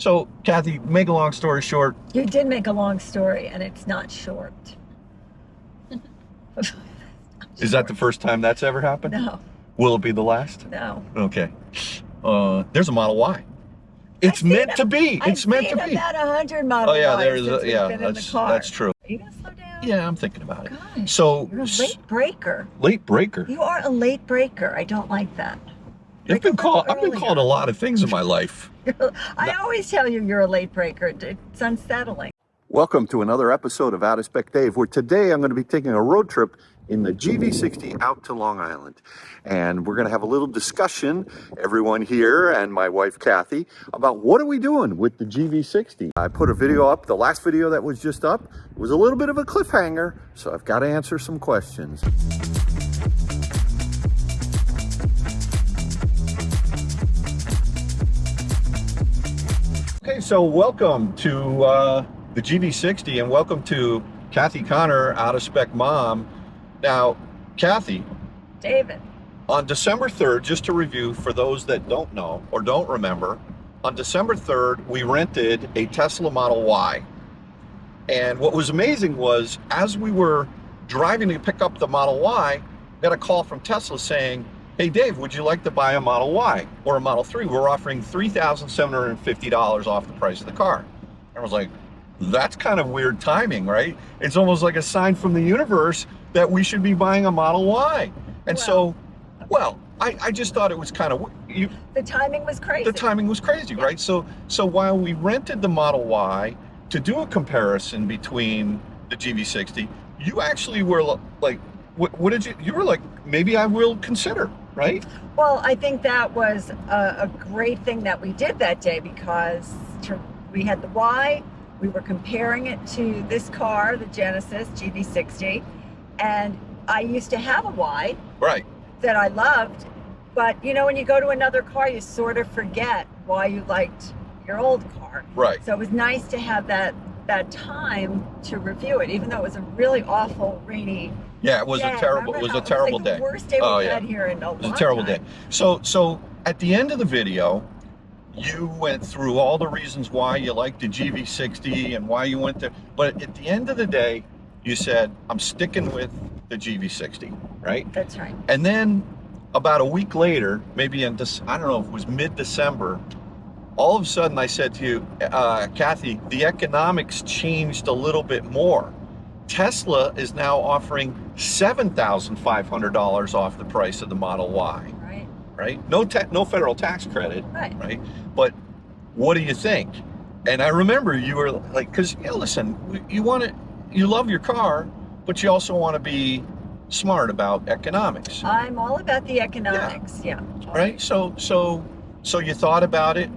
So, Kathy, make a long story short. You did make a long story, and it's not short. Is that the first time that's ever happened? No. Will it be the last? No. Okay. There's a Model Y. It's meant to be. It's meant to be. About 100 Model Ys there's since we've been in the car. that's true. Are you gonna slow down? Yeah, I'm thinking about it. Gosh, So you're a late breaker. Late breaker. You are a late breaker. I don't like that. I've been called a lot of things in my life. I always tell you you're a late breaker. It's unsettling. Welcome to another episode of Out of Spec Dave, where today I'm going to be taking a road trip in the GV60 out to Long Island. And we're going to have a little discussion, everyone here and my wife Kathy, about what are we doing with the GV60. I put a video up, the last video that was just up was a little bit of a cliffhanger, so I've got to answer some questions. Okay, so welcome to the GV60 and welcome to Kathy Connor, Out of Spec Mom. Now, Kathy. David. On December 3rd, just to review for those that don't know or don't remember, on December 3rd, we rented a Tesla Model Y. And what was amazing was, as we were driving to pick up the Model Y, we got a call from Tesla saying, hey Dave, would you like to buy a Model Y or a Model 3? We're offering $3,750 off the price of the car. And I was like, that's kind of weird timing, right? It's almost like a sign from the universe that we should be buying a Model Y. And I just thought it was kind of... The timing was crazy. The timing was crazy, yeah. Right? So while we rented the Model Y to do a comparison between the GV60, you actually were like, what did you were like, maybe I will consider, right? Well, I think that was a great thing that we did that day because we had the Y, we were comparing it to this car, the Genesis GV60, and I used to have a Y, right, that I loved, but you know, when you go to another car, you sort of forget why you liked your old car. Right. So it was nice to have that time to review it, even though it was a really awful rainy. Yeah, it was a terrible. It was a terrible day. The worst day we've had here in a long time. It was a terrible day. So at the end of the video, you went through all the reasons why you liked the GV60 and why you went there. But at the end of the day, you said, I'm sticking with the GV60, right? That's right. And then about a week later, maybe in this, I don't know if it was mid-December, all of a sudden I said to you, Kathy, the economics changed a little bit more. Tesla is now offering $7,500 off the price of the Model Y. Right? No federal tax credit. Right? But what do you think? And I remember you were like, because listen, you love your car, but you also want to be smart about economics. I'm all about the economics. Yeah. Right? So you thought about it,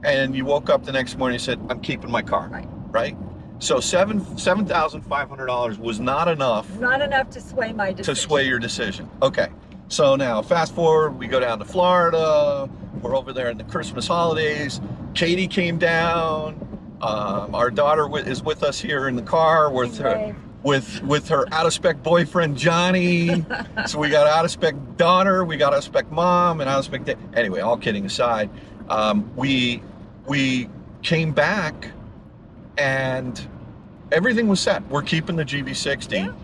and you woke up the next morning and said, I'm keeping my car. Right? So $7,500 was not enough. Not enough to sway my decision. To sway your decision. Okay. So now fast forward, we go down to Florida. We're over there in the Christmas holidays. Katie came down. Our daughter is with us here in the car with her out of spec boyfriend Johnny. So we got out of spec daughter, we got out of spec mom, and out of spec dad. Anyway, all kidding aside, we came back and everything was set. We're keeping the GV60,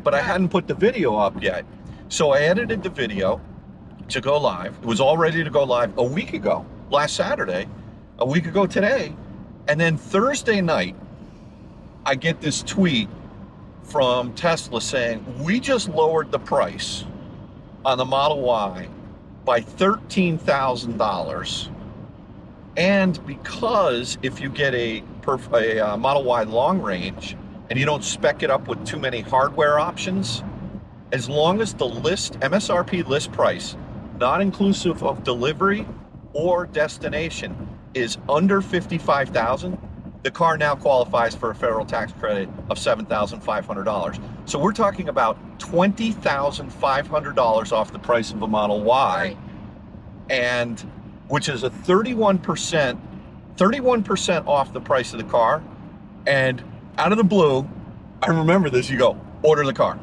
but I hadn't put the video up yet. So I edited the video to go live. It was all ready to go live a week ago, last Saturday, a week ago today. And then Thursday night, I get this tweet from Tesla saying, we just lowered the price on the Model Y by $13,000. And because if you get a Model Y long range and you don't spec it up with too many hardware options, as long as the MSRP list price, not inclusive of delivery or destination, is under $55,000, the car now qualifies for a federal tax credit of $7,500. So we're talking about $20,500 off the price of a Model Y, and which is a 31% off the price of the car. And out of the blue, I remember this, you go, order the car.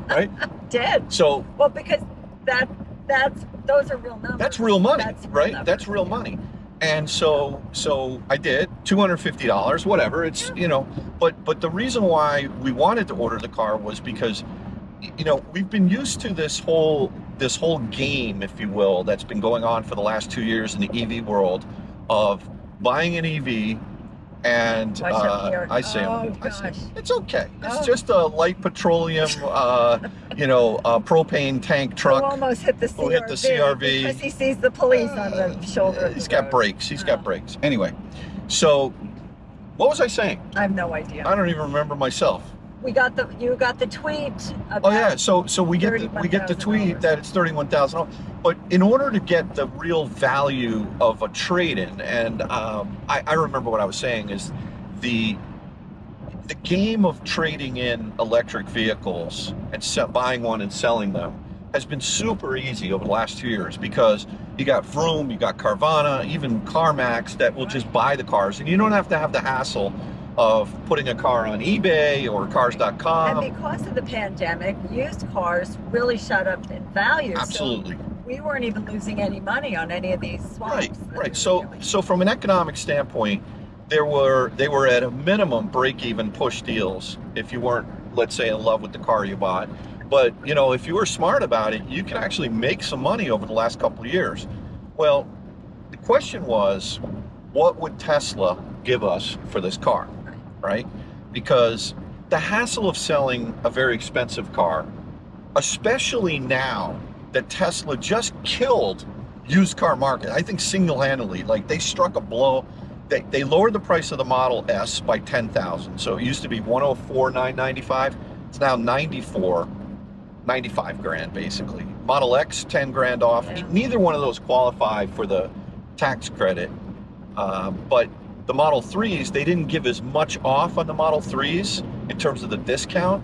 Right? Did. So because those are real numbers. That's real money, That's real right? numbers. That's real money. And so I did $250, whatever. It's, you know, but the reason why we wanted to order the car was because, you know, we've been used to this whole game, if you will, that's been going on for the last 2 years in the EV world of buying an EV. And I say, it's okay. It's just a light petroleum, you know, propane tank truck. Who almost hit the CRV. Who hit the CRV because he sees the police on the shoulder. He's got brakes. He's got brakes. Anyway, so what was I saying? I have no idea. I don't even remember myself. You got the tweet. About oh yeah, so we get the tweet that it's $31,000. But in order to get the real value of a trade-in, and I remember what I was saying is the game of trading in electric vehicles and buying one and selling them has been super easy over the last 2 years because you got Vroom, you got Carvana, even CarMax that will just buy the cars, and you don't have to have the hassle of putting a car on eBay or cars.com. And because of the pandemic, used cars really shot up in value. Absolutely. So we weren't even losing any money on any of these swaps. Right. So from an economic standpoint, they were at a minimum break-even push deals if you weren't, let's say, in love with the car you bought. But, you know, if you were smart about it, you can actually make some money over the last couple of years. Well, the question was, what would Tesla give us for this car? Right? Because the hassle of selling a very expensive car, especially now that Tesla just killed used car market, I think single-handedly, like they struck a blow. They lowered the price of the Model S by $10,000. So it used to be $104,995. It's now $95 grand basically. Model X, 10 grand off. Yeah. Neither one of those qualify for the tax credit, but the Model 3s, they didn't give as much off on the Model 3s in terms of the discount.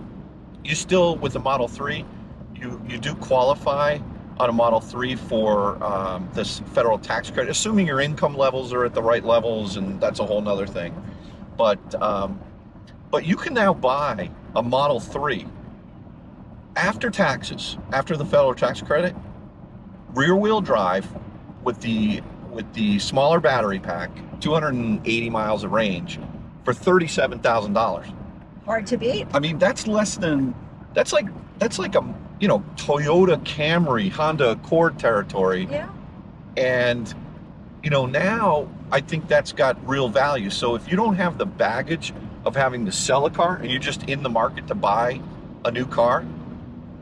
You still, with the Model 3, you do qualify on a Model 3 for this federal tax credit, assuming your income levels are at the right levels, and that's a whole nother thing. But you can now buy a Model 3 after taxes, after the federal tax credit, rear-wheel drive with the smaller battery pack, 280 miles of range, for $37,000. Hard to beat. I mean, that's like a, you know, Toyota Camry, Honda Accord territory. Yeah. And, you know, now I think that's got real value. So if you don't have the baggage of having to sell a car and you're just in the market to buy a new car,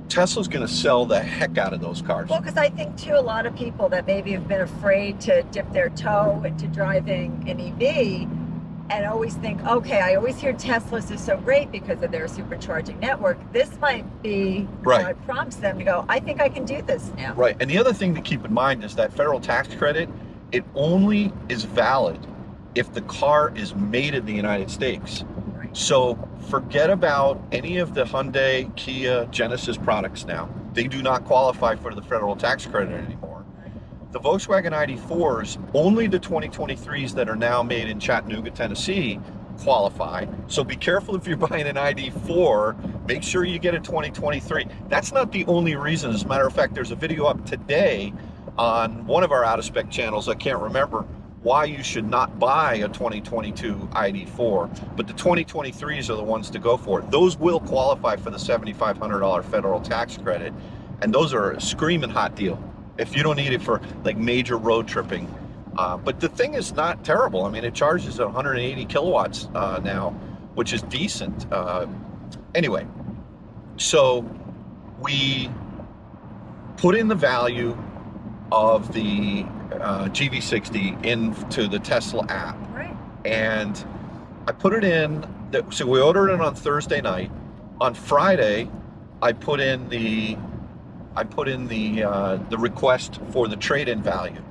Tesla's going to sell the heck out of those cars. Well, because I think, too, a lot of people that maybe have been afraid to dip their toe into driving an EV and always think, okay, I always hear Teslas is so great because of their supercharging network. This might be what prompts them to go, I think I can do this now. Right. And the other thing to keep in mind is that federal tax credit, it only is valid if the car is made in the United States. So forget about any of the Hyundai, Kia, Genesis products now. They do not qualify for the federal tax credit anymore. The Volkswagen ID4s, only the 2023s that are now made in Chattanooga, Tennessee, qualify. So be careful if you're buying an ID4, make sure you get a 2023. That's not the only reason. As a matter of fact, there's a video up today on one of our out-of-spec channels, I can't remember, why you should not buy a 2022 ID4, but the 2023s are the ones to go for. Those will qualify for the $7,500 federal tax credit, and those are a screaming hot deal if you don't need it for like major road tripping. But the thing is not terrible. I mean, it charges 180 kilowatts now, which is decent. Anyway, so we put in the value of the GV60 into the Tesla app. Right. And I put it in, so we ordered it on Thursday night. On Friday, I put in the request for the trade-in value.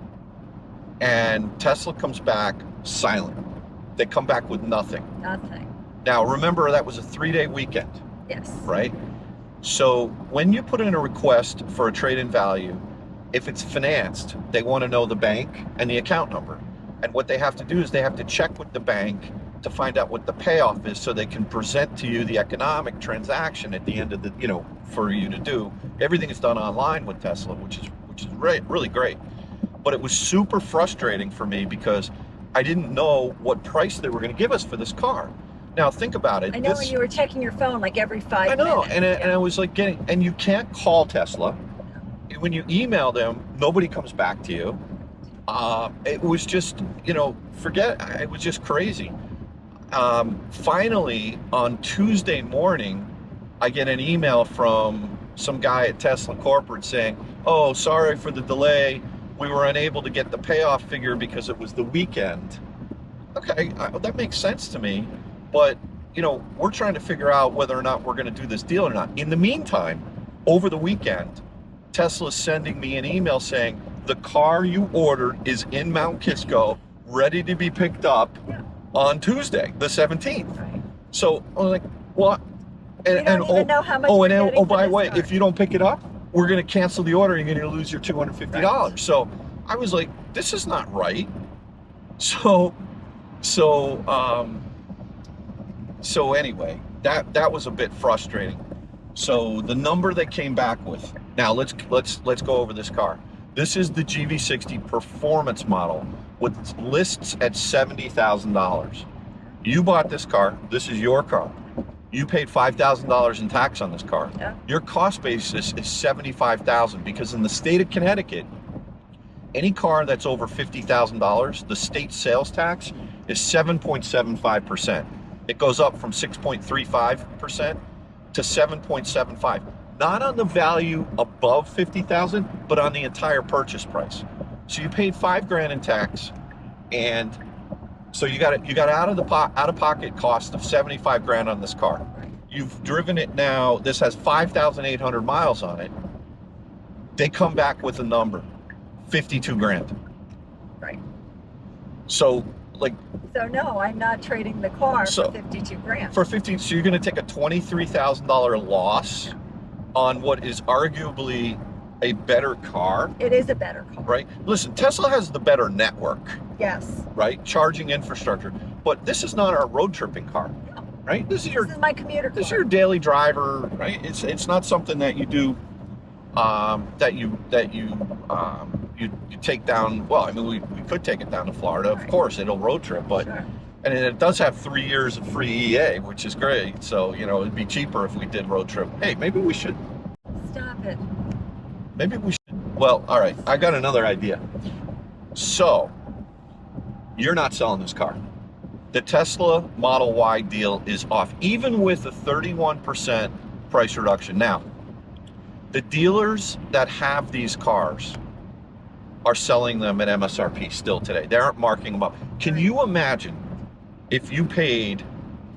And Tesla comes back silent. They come back with nothing. Nothing. Now, remember, that was a 3-day weekend. Yes. Right? So when you put in a request for a trade-in value, if it's financed, they want to know the bank and the account number. And what they have to do is they have to check with the bank to find out what the payoff is so they can present to you the economic transaction at the end of the, you know, for you to do. Everything is done online with Tesla, which is really great. but it was super frustrating for me because I didn't know what price they were going to give us for this car. Now think about it. I know, and you were checking your phone like every 5 minutes. I know, and I was like and you can't call Tesla. When you email them, nobody comes back to you. It was just, it was just crazy. Finally, on Tuesday morning, I get an email from some guy at Tesla Corporate saying, oh, sorry for the delay. We were unable to get the payoff figure because it was the weekend. Okay, that makes sense to me. But, we're trying to figure out whether or not we're going to do this deal or not. In the meantime, over the weekend, Tesla's sending me an email saying, the car you ordered is in Mount Kisco, ready to be picked up on Tuesday, the 17th. Right. So I was like, what? You don't even know how much you're getting by the for way, this if you don't pick it up, we're going to cancel the order. You're going to lose your $250. Right. So I was like, this is not right. So anyway, that was a bit frustrating. So the number they came back with. Now let's go over this car. This is the GV60 performance model with lists at $70,000. You bought this car. This is your car. You paid $5,000 in tax on this car. Yeah. Your cost basis is $75,000 because in the state of Connecticut, any car that's over $50,000, the state sales tax is 7.75%. It goes up from 6.35% to 7.75. Not on the value above $50,000, but on the entire purchase price. So you paid $5,000 in tax, and so you got out of pocket cost of $75,000 on this car. You've driven it now. This has 5,800 miles on it. They come back with a number, $52,000. Right. So no, I'm not trading the car for $52,000. So you're going to take a $23,000 loss on what is arguably a better car. It is a better car. Right? Listen, Tesla has the better network. Yes. Right? Charging infrastructure. But this is not our road tripping car. No. Right? This is my commuter car. This is your daily driver, right? It's not something that you do that you take down. Well, I mean, we could take it down to Florida, of course. It'll road trip, but sure. And it does have 3 years of free EA, which is great. So it'd be cheaper if we did road trip. Hey, maybe we should. Stop it. Maybe we should. Well, all right. I got another idea. So you're not selling this car. The Tesla Model Y deal is off, even with a 31% price reduction. Now, the dealers that have these cars are selling them at MSRP still today. They aren't marking them up. Can you imagine if you paid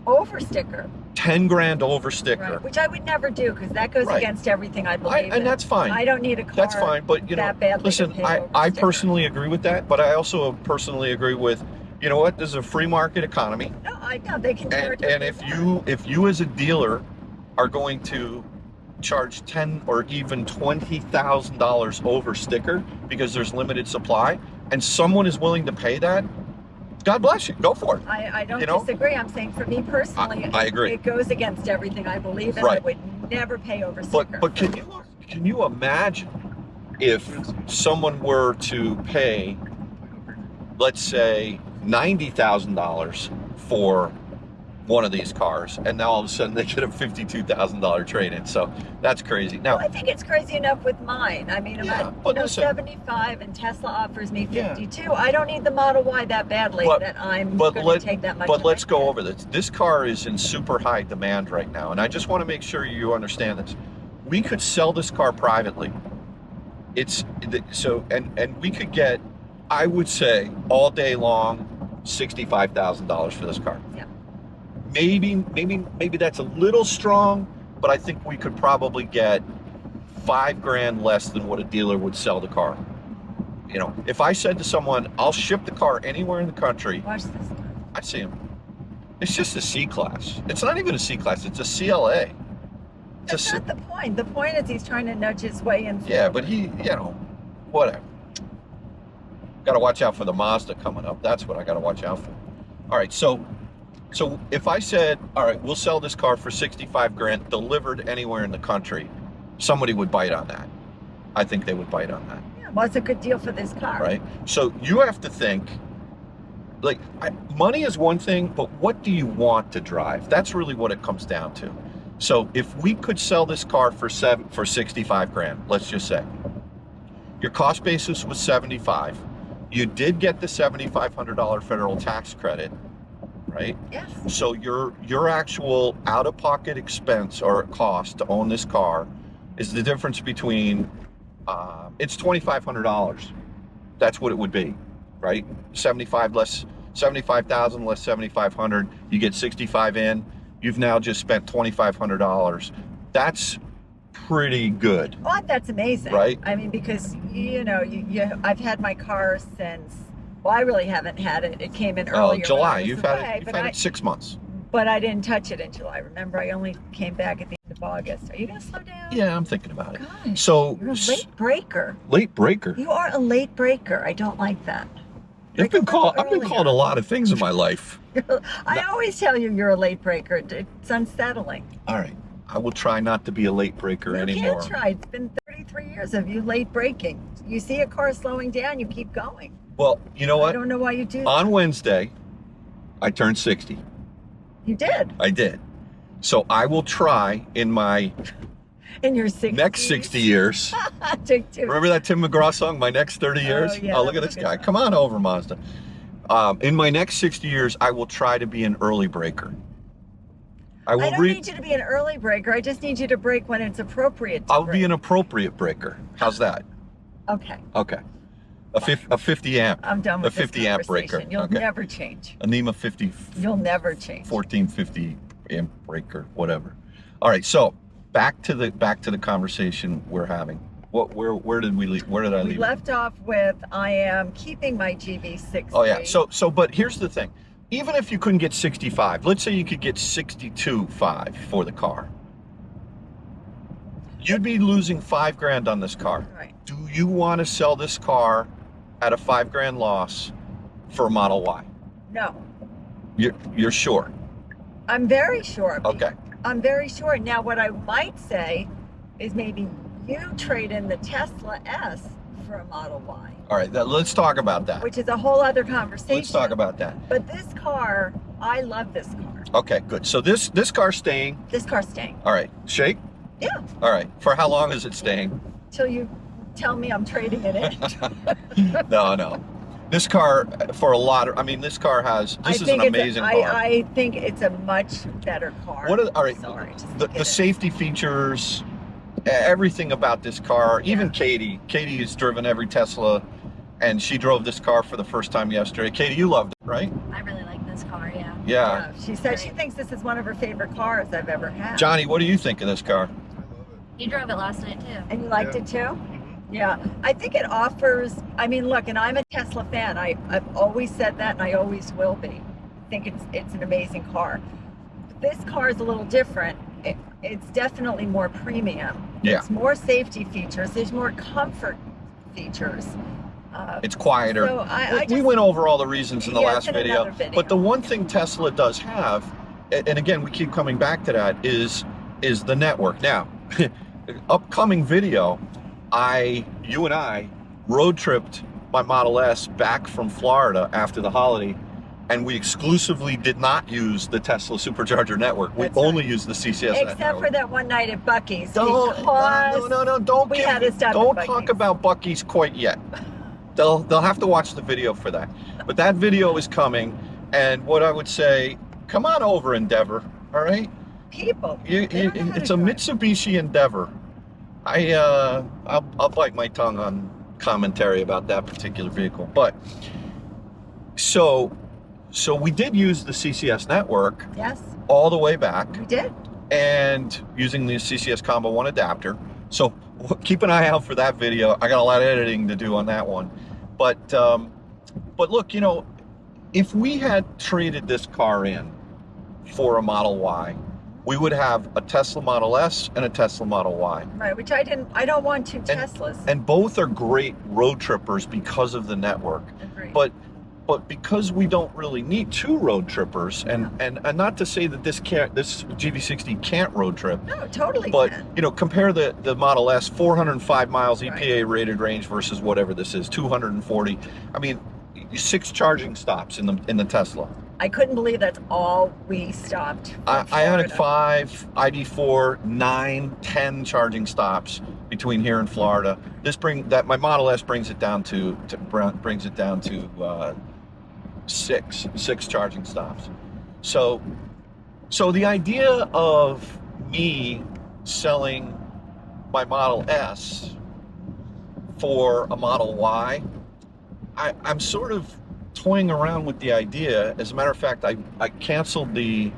over sticker, $10,000 over sticker? right, which I would never do because that goes against everything I believe in. And that's fine. I don't need a car. That's fine, but that badly listen, to pay over I sticker. personally agree with that, but I also personally agree with, you know what? This is a free market economy. No, I know they can do it. And if you as a dealer are going to charge $10,000 or even $20,000 over sticker because there's limited supply, and someone is willing to pay that, God bless you. Go for it. I don't disagree. I'm saying for me personally, I agree. It goes against everything I believe in. Right. I would never pay over sticker. But can you imagine if someone were to pay, let's say, $90,000 for one of these cars, and now all of a sudden they get a $52,000 trade-in? So that's crazy. Now, I think it's crazy enough with mine. I mean, I'm 75 and Tesla offers me 52. Yeah. I don't need the Model Y that badly that I'm going to take that much. But let's go over this. This car is in super high demand right now, and I just want to make sure you understand this. We could sell this car privately. And we could get, I would say, all day long, $65,000 for this car. Yeah. Maybe that's a little strong, but I think we could probably get $5,000 less than what a dealer would sell the car. If I said to someone, I'll ship the car anywhere in the country, watch this. I'd see him. It's just a C-Class. It's not even a C-Class, it's a CLA. That's not the point. The point is he's trying to nudge his way in. Yeah, but he, whatever. Got to watch out for the Mazda coming up. That's what I got to watch out for. All right, so if I said, all right, we'll sell this car for $65,000 delivered anywhere in the country, somebody would bite on that. I think they would bite on that. Yeah. Well, it's a good deal for this car. right? So you have to think, like, money is one thing, but what do you want to drive? That's really what it comes down to. So if we could sell this car for 65 grand, let's just say, your cost basis was 75. You did get the $7,500 federal tax credit, right? Yes. So your actual out-of-pocket expense or cost to own this car is the difference between it's $2,500. That's what it would be, right? 75 less 75,000 less 7,500. You get 65 in. You've now just spent $2,500. That's pretty good. Oh, that's amazing. Right? I mean, because I've had my car since. Well, I really haven't had it. It came in earlier. July. when I was You've away, had it 6 months. But I didn't touch it in July. Remember, I only came back at the end of August. Are you going to slow down? Yeah, I'm thinking about it. Gosh, So you're a late breaker. late breaker. You are a late breaker. I don't like that. I've been called a lot of things in my life. I always tell you you're a late breaker. It's unsettling. All right. I will try not to be a late breaker You anymore. can't try. It's been 33 years of you late breaking. You see a car slowing down, you keep going. Well, you know I what? don't know why you do that. On Wednesday, I turned 60. You did. I did. So I will try in my In your 60s. next 60 years. Remember that Tim McGraw song, My Next 30 Years? yeah, Oh, look at that's this a good guy. song. Come on over, Mazda. In my next 60 years, I will try to be an early breaker. I I don't need you to be an early breaker. I just need you to break when it's appropriate to I'll break. be an appropriate breaker. How's that? Okay. Okay. A 50 amp. I'm done with A 50 this amp breaker. conversation. You'll Okay. never change. A NEMA 50, You'll never change. 1450 amp breaker, whatever. All right, so back to the conversation we're having. Where did we leave? Where did I We leave? left off with I am keeping my GV60. Oh yeah. So but here's the thing. Even if you couldn't get 65, let's say you could get 62.5 for the car. You'd be losing 5 grand on this car. Right. Do you want to sell this car at a 5 grand loss for a Model Y? No. You're sure? I'm very sure. Okay. I'm very sure. Now, what I might say is maybe you trade in the Tesla S for a Model Y, All right, let's talk about that. which is a whole other conversation. Let's talk about that. But this car, I love this car. Okay, good. So this car's staying. This car's staying. All right, shake. Yeah. All right. For how long is it staying? Till you tell me I'm trading it in. No. This car, for a lot of, this car has, this is an amazing car. I think it's a much better car. All right, Sorry, just the look at it. safety features, everything about this car, even Katie has driven every Tesla, and she drove this car for the first time yesterday. Katie, you loved it, right? I really like this car, yeah. Yeah. She said she thinks this is one of her favorite cars I've ever had. Johnny, what do you think of this car? You drove it last night too. And you liked it too? Yeah, I think it offers, look, and I'm a Tesla fan. I've always said that, and I always will be. I think it's an amazing car. This car is a little different. It's definitely more premium. Yeah. There's more safety features. There's more comfort features. It's quieter. So I we just- went over all the reasons in the Yeah, last it's in video, another video. but the one thing Tesla does have, and again, we keep coming back to that, is the network. Now, upcoming video, you and I road tripped my Model S back from Florida after the holiday, and we exclusively did not use the Tesla Supercharger network. We That's only right. used the CCS Except network. for that one night at Buc-ee's. No, don't we had to stop at don't Buc-ee's. talk about Buc-ee's quite yet. They'll have to watch the video for that. But that video is coming, and what I would say, come on over, Endeavor. All right, People. They don't know how it's to a drive. Mitsubishi Endeavor. I'll bite my tongue on commentary about that particular vehicle, but so we did use the CCS network Yes, all the way back, we did. and using the CCS Combo 1 adapter. So keep an eye out for that video. I got a lot of editing to do on that one. But look, if we had traded this car in for a Model Y, we would have a Tesla Model S and a Tesla Model Y. Right, which I don't want two Teslas. And both are great road trippers because of the network. Agreed. But but because we don't really need two road trippers, and not to say that this GV60 can't road trip, No, totally but can. you know, compare the Model S, 405 miles Right. EPA rated range versus whatever this is, 240. I mean, 6 charging stops in the Tesla. I couldn't believe that's all we stopped. from Ionic Florida. 5, ID4, 9, 10 charging stops between here and Florida. My Model S brings it down to 6 charging stops. So the idea of me selling my Model S for a Model Y, I'm sort of toying around with the idea. As a matter of fact, I canceled the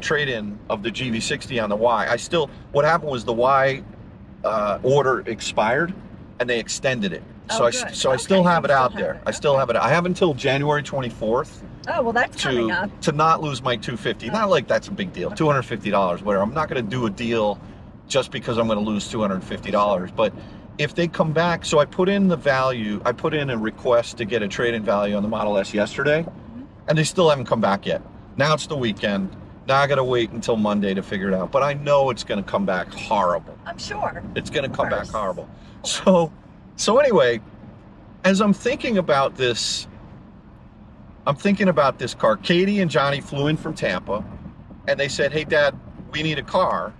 trade-in of the GV60 on the Y. What happened was the Y order expired and they extended it. Oh, So good. I still Okay, have you it out still there. have it. I still have it. I have until January 24th Oh, well, that's coming up. to not lose my $250. Not like that's a big deal. $250, whatever. I'm not going to do a deal just because I'm going to lose $250. But if they come back, so I put in the value, I put in a request to get a trade-in value on the Model S yesterday, and they still haven't come back yet. Now it's the weekend. Now I got to wait until Monday to figure it out. But I know it's going to come back horrible. I'm sure. It's going to come back course. horrible. So anyway, as I'm thinking about this car. Katie and Johnny flew in from Tampa, and they said, "Hey, Dad, we need a car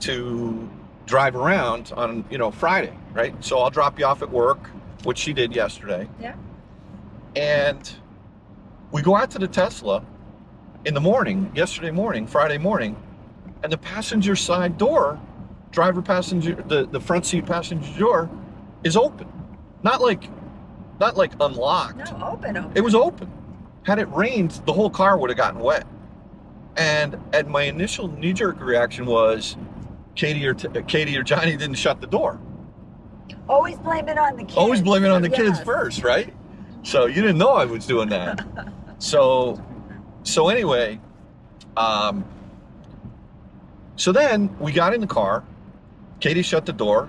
to drive around on, Friday, right? So I'll drop you off at work," which she did yesterday. Yeah. And we go out to the Tesla in the morning, Friday morning, and the passenger side door, the front seat passenger door is open. Not like unlocked. No, open. It was open. Had it rained, the whole car would have gotten wet. And my initial knee-jerk reaction was, Katie or Johnny didn't shut the door. Always blame it on the kids. Always blame it on the kids Yes. first, right? So you didn't know I was doing that. So anyway, so then we got in the car. Katie shut the door,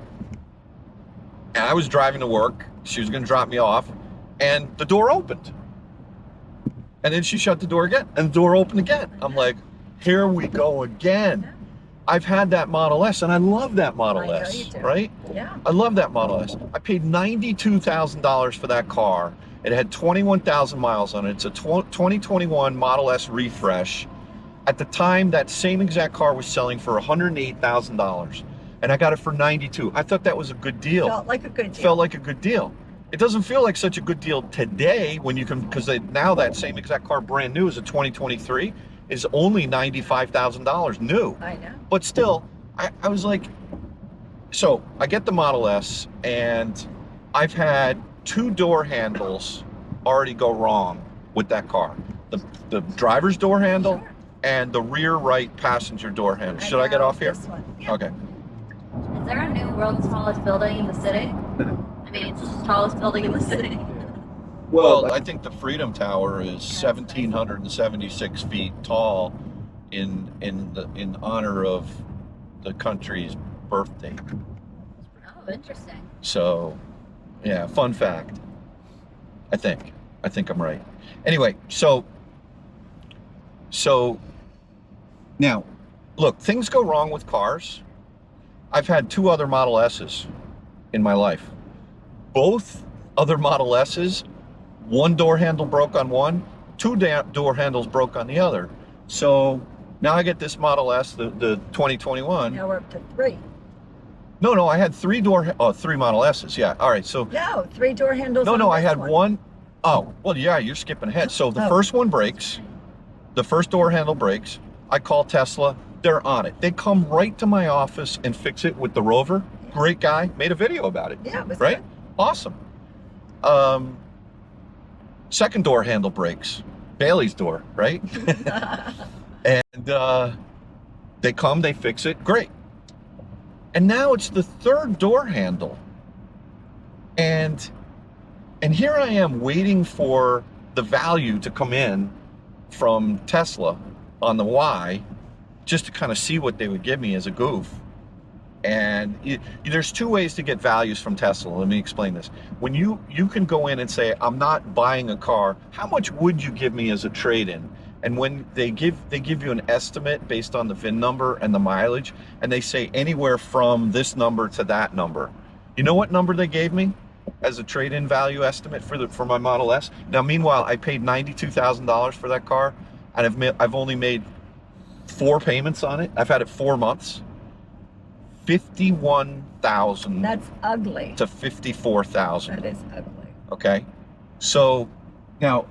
and I was driving to work. She was going to drop me off, and the door opened. And then she shut the door again, and the door opened again. I'm like, here we go again. I've had that Model S, and I love that Model I know S, you do. right? Yeah. I love that Model S. I paid $92,000 for that car. It had 21,000 miles on it. It's a 2021 Model S refresh. At the time, that same exact car was selling for $108,000, and I got it for $92,000. I thought that was a good deal. Felt like a good deal. Felt like a good deal. It doesn't feel like such a good deal today when you can, because now that same exact car, brand new, is a 2023, is only $95,000 new. I know. But still, I was like, so I get the Model S, and I've had 2 door handles already go wrong with that car. The driver's door handle and the rear right passenger door handle. Should I get know off here? this one. Yeah. Okay. Is there a new world's tallest building in the city? I mean, it's the tallest building in the city. Well, I think the Freedom Tower is 1,776 feet tall in honor of the country's birthday. Oh, interesting. So, yeah, fun fact. I think I'm right. Anyway, so now, look, things go wrong with cars. I've had 2 other Model S's in my life. Both other Model S's, 1 door handle broke on one, 2 door handles broke on the other. So now I get this Model S, the 2021. Now we're up to 3. No, I had 3 Model S's. Yeah. All right. So No, 3 door handles. no, on I this had one. Oh, well, yeah, you're skipping ahead. So the first one breaks. The first door handle breaks. I call Tesla. They're on it. They come right to my office and fix it with the Rover. Great guy. Made a video about it. Yeah, it was Right? Awesome. Second door handle breaks. Bailey's door, right? And they come, they fix it. Great. And now it's the 3rd door handle. And here I am waiting for the value to come in from Tesla on the Y, just to kind of see what they would give me as a goof. And there's two ways to get values from Tesla. Let me explain this. When you can go in and say, I'm not buying a car, how much would you give me as a trade-in? And when they give you an estimate based on the VIN number and the mileage, and they say anywhere from this number to that number. You know what number they gave me as a trade-in value estimate for my Model S? Now, meanwhile, I paid $92,000 for that car, and I've only made 4 payments on it. I've had it 4 months. 51,000. That's ugly. To 54,000. That is ugly. Okay, so now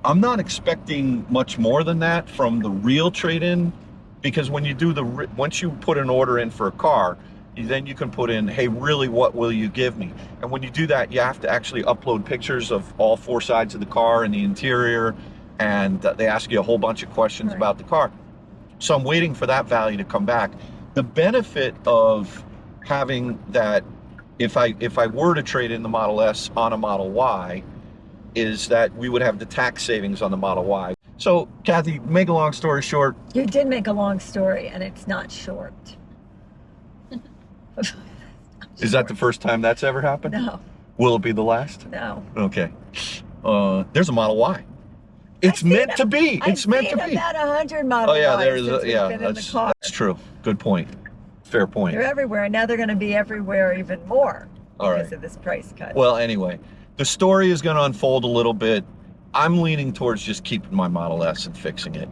I'm not expecting much more than that from the real trade-in, because when you do once you put an order in for a car, then you can put in, hey, really, what will you give me? And when you do that, you have to actually upload pictures of all 4 sides of the car and the interior, and they ask you a whole bunch of questions about the car. So I'm waiting for that value to come back. The benefit of having that, if I were to trade in the Model S on a Model Y, is that we would have the tax savings on the Model Y. So, Kathy, make a long story short. You did make a long story, and it's not short. Is that the first time that's ever happened? No. Will it be the last? No. Okay. There's a Model Y. It's meant to be. It's meant to be. About 100 Model Oh yeah, Ys there's since we've yeah. been in the car. That's true. Good point. Fair point. They're everywhere. Now they're going to be everywhere even more All because right. of this price cut. Well, anyway, the story is going to unfold a little bit. I'm leaning towards just keeping my Model S and fixing it.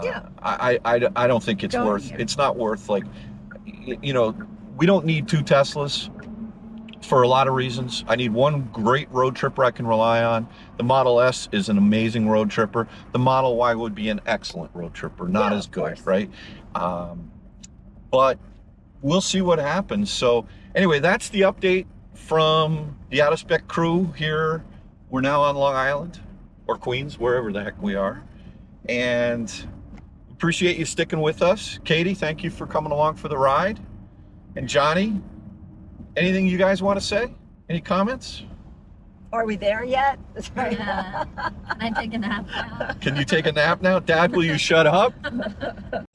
Yeah. I don't think it's Going worth. here. It's not worth, like, you know, we don't need 2 Teslas for a lot of reasons. I need one great road tripper I can rely on. The Model S is an amazing road tripper. The Model Y would be an excellent road tripper, not Yeah, as of good, course. right? But we'll see what happens. So anyway, that's the update from the Out of Spec crew here. We're now on Long Island or Queens, wherever the heck we are. And appreciate you sticking with us. Katie, thank you for coming along for the ride. And Johnny, anything you guys want to say? Any comments? Are we there yet? Yeah. Can I take a nap now? Can you take a nap now? Dad, will you shut up?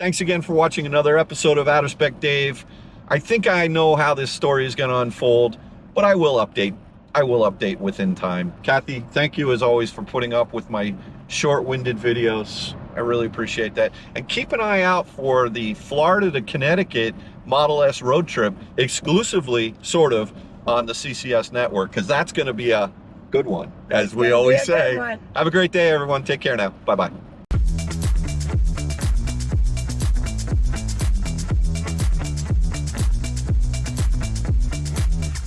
Thanks again for watching another episode of Out of Spec Dave. I think I know how this story is going to unfold, but I will update. I will update within time. Kathy, thank you as always for putting up with my short-winded videos. I really appreciate that. And keep an eye out for the Florida to Connecticut Model S road trip, exclusively, sort of, on the CCS network, because that's going to be a good one, as we always say. Have a great day, everyone. Take care now. Bye-bye.